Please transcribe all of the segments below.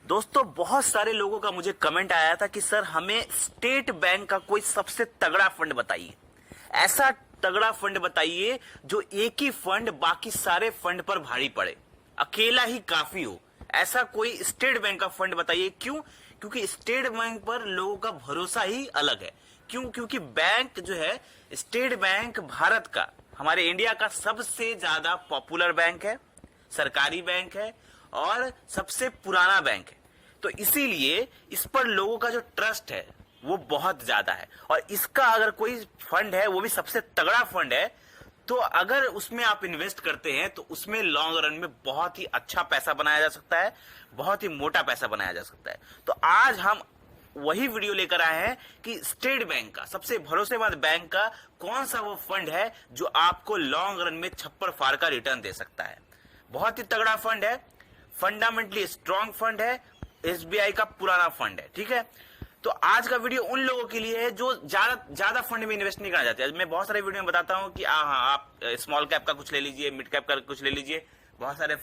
दोस्तों बहुत सारे लोगों का मुझे कमेंट आया था कि सर हमें स्टेट बैंक का कोई सबसे तगड़ा फंड बताइए, ऐसा तगड़ा फंड बताइए जो एक ही फंड बाकी सारे फंड पर भारी पड़े, अकेला ही काफी हो। ऐसा कोई स्टेट बैंक का फंड बताइए। क्यों? क्योंकि स्टेट बैंक पर लोगों का भरोसा ही अलग है। क्यों? क्योंकि बैंक जो है, स्टेट बैंक भारत का, हमारे इंडिया का सबसे ज्यादा पॉपुलर बैंक है, सरकारी बैंक है और सबसे पुराना बैंक है। तो इसीलिए इस पर लोगों का जो ट्रस्ट है वो बहुत ज्यादा है। और इसका अगर कोई फंड है, वो भी सबसे तगड़ा फंड है, तो अगर उसमें आप इन्वेस्ट करते हैं तो उसमें लॉन्ग रन में बहुत ही अच्छा पैसा बनाया जा सकता है, बहुत ही मोटा पैसा बनाया जा सकता है। तो आज हम वही वीडियो लेकर आए हैं कि स्टेट बैंक का, सबसे भरोसेमंद बैंक का कौन सा वो फंड है जो आपको लॉन्ग रन में छप्पर फाड़ का रिटर्न दे सकता है। बहुत ही तगड़ा फंड है, फंडामेंटली स्ट्रांग फंड है, एसबीआई का पुराना फंड है। ठीक है, तो आज का वीडियो उन लोगों के लिए है जो ज्यादा फंड में इन्वेस्ट नहीं करना चाहते। मैं बहुत सारे वीडियो में बताता हूं कि हाँ आप स्मॉल कैप का कुछ ले लीजिए, मिड कैप का कुछ ले लीजिए, बहुत सारे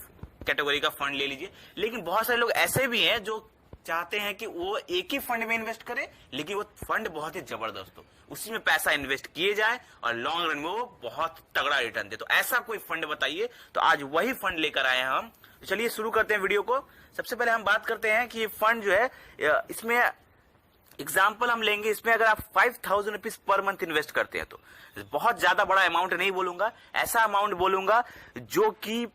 कैटेगरी का फंड ले लीजिए। लेकिन बहुत सारे लोग ऐसे भी हैं जो चाहते हैं कि वो एक ही फंड में इन्वेस्ट करे, लेकिन वो फंड बहुत ही जबरदस्त हो, उसी में पैसा इन्वेस्ट किए जाए और लॉन्ग रन में वो बहुत तगड़ा रिटर्न दे। तो ऐसा कोई फंड बताइए। तो आज वही फंड लेकर आए हैं हम। तो चलिए शुरू करते हैं वीडियो को। सबसे पहले हम बात करते हैं कि ये फंड जो है, इसमें एग्जाम्पल हम लेंगे। इसमें अगर आप 5000 रुपीज पर मंथ इन्वेस्ट करते हैं, तो बहुत ज्यादा बड़ा अमाउंट नहीं बोलूंगा, ऐसा अमाउंट बोलूंगा जो कि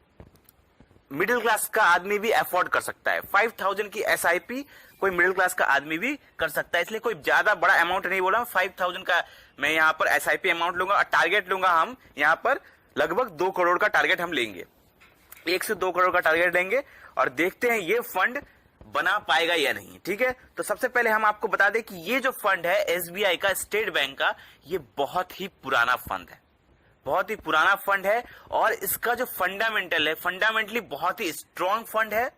मिडिल क्लास का आदमी भी अफोर्ड कर सकता है। 5000 की एसआईपी कोई मिडिल क्लास का आदमी भी कर सकता है, इसलिए कोई ज्यादा बड़ा अमाउंट नहीं बोला। 5000 का मैं यहाँ पर एसआईपी अमाउंट लूंगा और टारगेट लूंगा हम यहाँ पर लगभग 2 करोड़ का टारगेट हम लेंगे, 1 से 2 करोड़ का टारगेट लेंगे और देखते हैं ये फंड बना पाएगा या नहीं। ठीक है, तो सबसे पहले हम आपको बता दें कि ये जो फंड है एसबीआई का, स्टेट बैंक का, ये बहुत ही पुराना फंड है, बहुत ही पुराना फंड है। और इसका जो फंडामेंटल है, फंडामेंटली बहुत ही स्ट्रॉन्ग फंड है।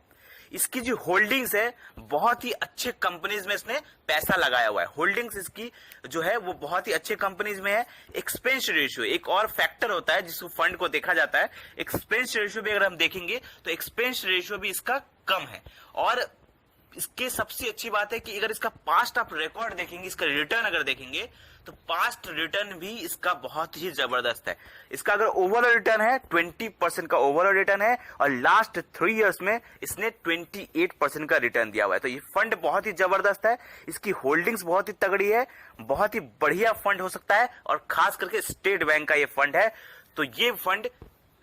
इसकी जो होल्डिंग्स है, बहुत ही अच्छे कंपनीज में इसने पैसा लगाया हुआ है। होल्डिंग्स इसकी जो है वो बहुत ही अच्छे कंपनीज में है। एक्सपेंस रेशियो एक और फैक्टर होता है जिसको फंड को देखा जाता है। एक्सपेंस रेशियो भी अगर हम देखेंगे तो एक्सपेंस रेशियो भी इसका कम है। और इसके सबसे अच्छी बात है कि अगर इसका पास्ट आप रिकॉर्ड देखेंगे, इसका रिटर्न अगर देखेंगे, तो पास्ट रिटर्न भी इसका बहुत ही जबरदस्त है। इसका अगर ओवरऑल रिटर्न है 20% का ओवरऑल रिटर्न है और लास्ट 3 इयर्स में इसने 28% का रिटर्न दिया हुआ है। तो ये फंड बहुत ही जबरदस्त है, इसकी होल्डिंग्स बहुत ही तगड़ी है, बहुत ही बढ़िया फंड हो सकता है और खास करके स्टेट बैंक का ये फंड है। तो ये फंड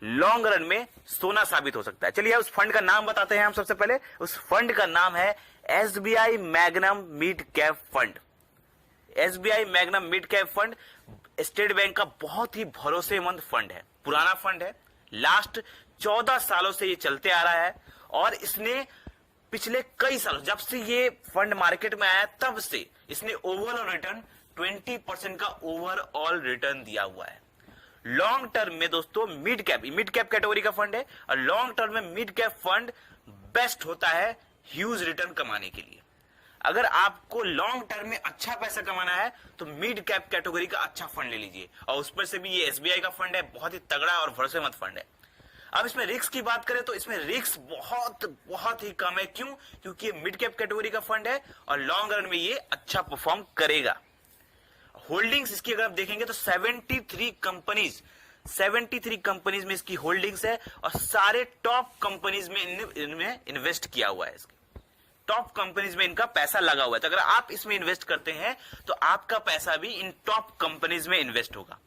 लॉन्ग रन में सोना साबित हो सकता है। चलिए उस फंड का नाम बताते हैं हम। सबसे पहले उस फंड का नाम है SBI magnum mid cap fund. SBI magnum mid cap fund state bank का बहुत ही भरोसेमंद फंड है, पुराना फंड है, लास्ट 14 सालों से ये चलते आ रहा है। और इसने पिछले कई सालों, जब से ये फंड मार्केट में आया तब से इसने ओवरऑल रिटर्न 20% का ओवरऑल रिटर्न दिया हुआ है। लॉन्ग टर्म में दोस्तों मिड कैप कैटेगरी का फंड है और लॉन्ग टर्म में मिड कैप फंड बेस्ट होता है ह्यूज रिटर्न कमाने के लिए। अगर आपको लॉन्ग टर्म में अच्छा पैसा कमाना है तो मिड कैप कैटेगरी का अच्छा फंड ले लीजिए। और उस पर से भी ये एसबीआई का फंड है, बहुत ही तगड़ा और भरोसेमंद फंड है। अब इसमें रिस्क की बात करें तो इसमें रिस्क बहुत ही कम है। क्यों? क्योंकि ये मिड कैप कैटेगरी का फंड है और लॉन्ग रन में ये अच्छा परफॉर्म करेगा। होल्डिंग्स इसकी अगर आप देखेंगे तो 73 कंपनीज में इसकी होल्डिंग्स है और सारे टॉप कंपनीज में इनमें इन्वेस्ट किया हुआ है। इसके टॉप कंपनीज में इनका पैसा लगा हुआ है। तो अगर आप इसमें इन्वेस्ट करते हैं तो आपका पैसा भी इन टॉप कंपनीज में इन्वेस्ट होगा।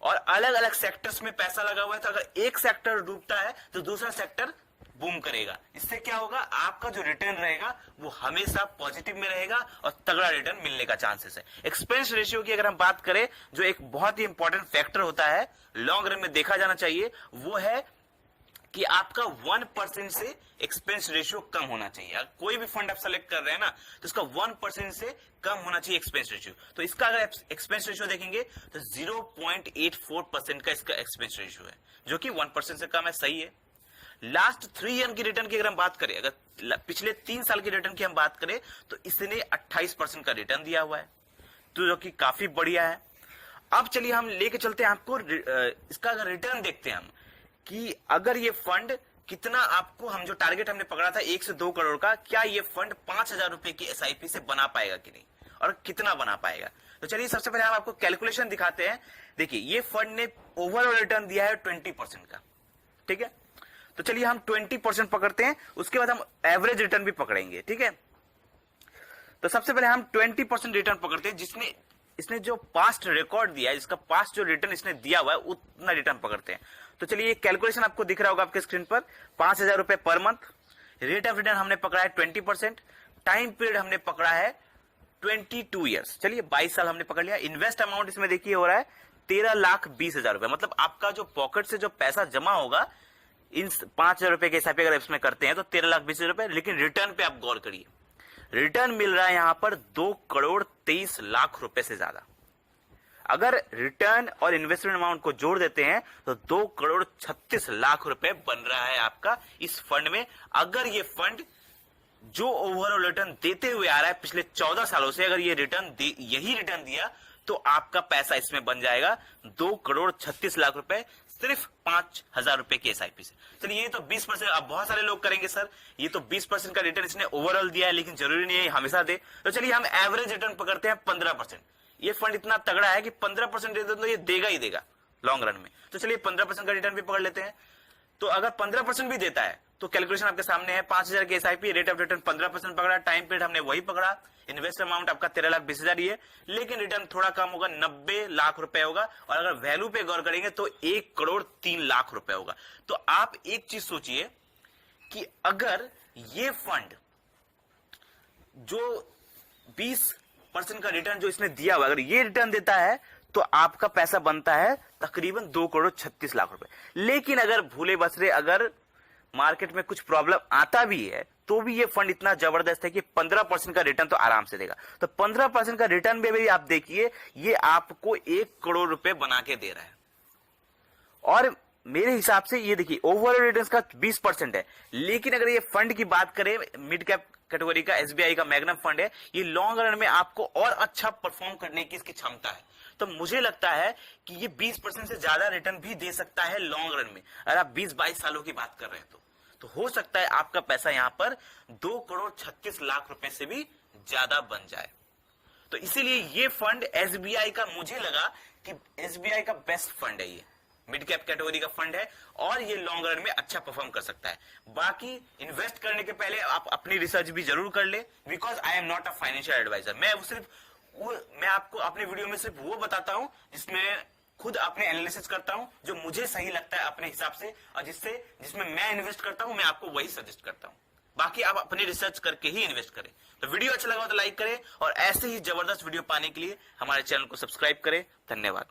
और अलग अलग सेक्टर्स में पैसा लगा हुआ है, तो अगर एक सेक्टर डूबता है तो दूसरा सेक्टर बूम करेगा। इससे क्या होगा, आपका जो रिटर्न रहेगा वो हमेशा पॉजिटिव में रहेगा और तगड़ा रिटर्न मिलने का चांसेस है। एक्सपेंस रेशियो की अगर हम बात करें, जो एक बहुत ही इंपॉर्टेंट फैक्टर होता है लॉन्ग रन में देखा जाना चाहिए, वो है कि आपका 1% से एक्सपेंस रेशियो कम होना चाहिए। अगर कोई भी फंड आप सेलेक्ट कर रहे हैं ना, तो इसका 1% से कम होना चाहिए एक्सपेंस रेशियो। तो इसका अगर एक्सपेंस रेशियो देखेंगे तो 0.84% का इसका एक्सपेंस रेशियो है, जो कि 1% से कम है, सही है। लास्ट 3 ईयर की रिटर्न की अगर हम बात करें, अगर पिछले 3 साल की रिटर्न की हम बात करें, तो इसने 28% का रिटर्न दिया हुआ है, तो जो कि काफी बढ़िया है। अब चलिए हम लेके चलते हैं आपको इसका अगर रिटर्न देखते हैं हम कि अगर ये फंड कितना आपको, हम जो टारगेट हमने पकड़ा था 1 से 2 करोड़ का, क्या ये फंड 5,000 रुपए की एसआईपी से बना पाएगा कि नहीं, और कितना बना पाएगा। तो चलिए सबसे पहले हम आपको कैलकुलेशन दिखाते हैं। देखिए ये फंड ने ओवरऑल रिटर्न दिया है 20% का, ठीक है। तो चलिए हम 20% पकड़ते हैं, उसके बाद हम एवरेज रिटर्न भी पकड़ेंगे, ठीक है। तो सबसे पहले हम 20% रिटर्न पकड़ते हैं, जिसने इसने जो पास्ट रिकॉर्ड दिया है, इसका पास्ट जो रिटर्न इसने दिया हुआ है उतना रिटर्न पकड़ते हैं। तो चलिए ये कैलकुलेशन आपको दिख रहा होगा आपके स्क्रीन पर, 5,000 रुपए per month, rate of return हमने पकड़ा है 20%, टाइम पीरियड हमने पकड़ा है 22 ईयर्स, चलिए 22 साल हमने पकड़ लिया। इन्वेस्ट अमाउंट इसमें देखिए हो रहा है 13,20,000 रुपए, मतलब आपका जो पॉकेट से जो पैसा जमा होगा इन 5,000 रुपए के हिसाब से अगर इसमें करते हैं तो 13,20,000 रुपए, लेकिन रिटर्न पे आप गौर करिए, रिटर्न मिल रहा है यहां पर 2,23,00,000 रुपए से ज्यादा। अगर रिटर्न और इन्वेस्टमेंट अमाउंट को जोड़ देते हैं तो 2,36,00,000 रुपए बन रहा है आपका इस फंड में। अगर ये फंड जो ओवरऑल रिटर्न देते हुए आ रहा है पिछले 14 सालों से, अगर ये यही रिटर्न दिया तो आपका पैसा इसमें बन जाएगा 2,36,00,000 रुपए सिर्फ 5,000 रुपए की एसआईपी से। चलिए ये तो 20%, अब बहुत सारे लोग करेंगे सर ये तो 20% का रिटर्न इसने ओवरऑल दिया है, लेकिन जरूरी नहीं है हमेशा दे। तो चलिए हम एवरेज रिटर्न पकड़ते हैं 15%। ये फंड इतना तगड़ा है कि 15% रिटर्न तो ये देगा ही देगा लॉन्ग रन में। तो चलिए 15% का रिटर्न भी पकड़ लेते हैं। तो अगर 15% भी देता है तो कैलकुलेशन आपके सामने है, 5,000 की एसआईपी, रेट ऑफ रिटर्न 15% पकड़ा, टाइम पीरियड हमने वही पकड़ा, इन्वेस्ट अमाउंट आपका 13,20,000 ही है, लेकिन रिटर्न थोड़ा कम होगा, 90,00,000 रुपए होगा। और अगर वैल्यू पे गौर करेंगे तो 1,03,00,000 रुपए होगा। तो आप एक चीज सोचिए कि अगर ये फंड जो 20% का रिटर्न जो इसने दिया हुआ, अगर ये रिटर्न देता है तो आपका पैसा बनता है तकरीबन 2,36,00,000 रुपए। लेकिन अगर भूले बसरे अगर मार्केट में कुछ प्रॉब्लम आता भी है तो भी ये फंड इतना जबरदस्त है कि 15% का रिटर्न तो आराम से देगा। तो 15% का रिटर्न भी आप देखिए, ये आपको 1 करोड़ रुपए बना के दे रहा है। और मेरे हिसाब से ये देखिए ओवरऑल रिटर्न का 20% है, लेकिन अगर ये फंड की बात करें, मिड कैप कैटेगरी का एसबीआई का मैग्नम फंड है, ये लॉन्ग रन में आपको और अच्छा परफॉर्म करने की इसकी क्षमता है। तो मुझे लगता है कि ये 20% से ज्यादा रिटर्न भी दे सकता है लॉन्ग रन में। अगर आप 20-22 सालों की बात कर रहे हैं तो हो सकता है आपका पैसा यहां पर 2,36,00,000 रुपए से भी ज्यादा बन जाए। तो इसीलिए ये फंड एसबीआई का, मुझे लगा कि एसबीआई का बेस्ट फंड है, ये मिड कैप कैटेगरी का फंड है और ये लॉन्ग रन में अच्छा परफॉर्म कर सकता है। बाकी इन्वेस्ट करने के पहले आप अपनी रिसर्च भी जरूर कर ले, because I am not a financial advisor. मैं आपको अपने वीडियो में सिर्फ वो बताता हूं जिसमें खुद अपने एनालिसिस करता हूं, जो मुझे सही लगता है अपने हिसाब से, और जिसमें मैं इन्वेस्ट करता हूं, मैं आपको वही सजेस्ट करता हूं। बाकी आप अपनी रिसर्च करके ही इन्वेस्ट करें। तो वीडियो अच्छा लगा तो लाइक करें और ऐसे ही जबरदस्त वीडियो पाने के लिए हमारे चैनल को सब्सक्राइब करें। धन्यवाद।